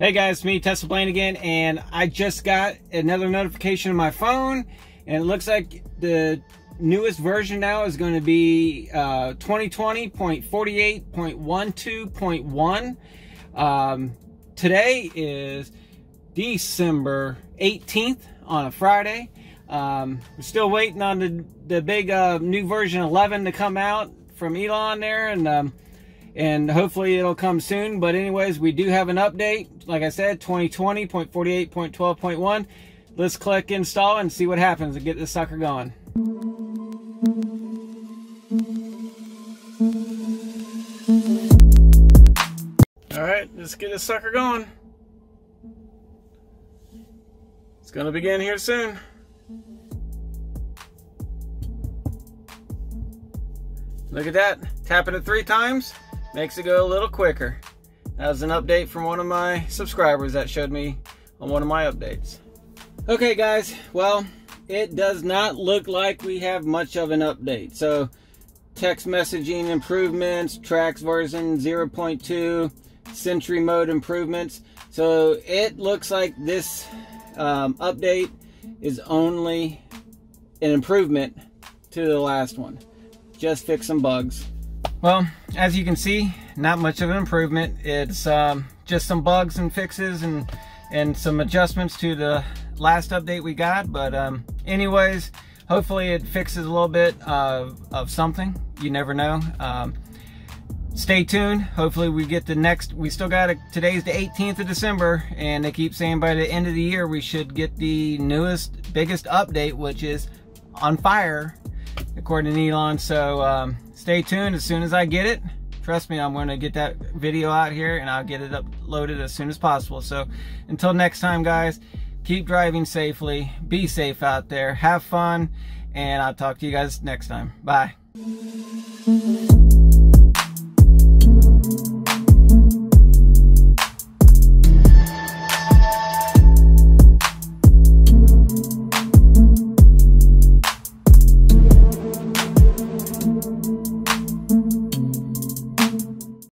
Hey guys, it's me, Tesla Blaine again, and I just got another notification on my phone, and it looks like the newest version now is going to be 2020.48.12.1. Today is December 18th on a Friday. We're still waiting on the big new version 11 to come out from Elon there, and hopefully it'll come soon. But anyways, we do have an update. Like I said, 2020.48.12.1. Let's click install and see what happens and get this sucker going. All right, let's get this sucker going. It's gonna begin here soon. Look at that, tapping it 3 times makes it go a little quicker. That was an update from one of my subscribers that showed me on one of my updates. Okay guys, well, it does not look like we have much of an update. So text messaging improvements, tracks version 0.2, Sentry mode improvements. So it looks like this update is only an improvement to the last one. Just fix some bugs. Well, as you can see, not much of an improvement. It's just some bugs and fixes and some adjustments to the last update we got. But anyways, hopefully it fixes a little bit of something. You never know. Stay tuned. Hopefully we get the next. We still got today's the 18th of December, and they keep saying by the end of the year we should get the newest, biggest update, which is on fire, according to Elon. So stay tuned. As soon as I get it, trust me, I'm going to get that video out here and I'll get it uploaded as soon as possible. So until next time guys, keep driving safely, be safe out there, have fun, and I'll talk to you guys next time. Bye.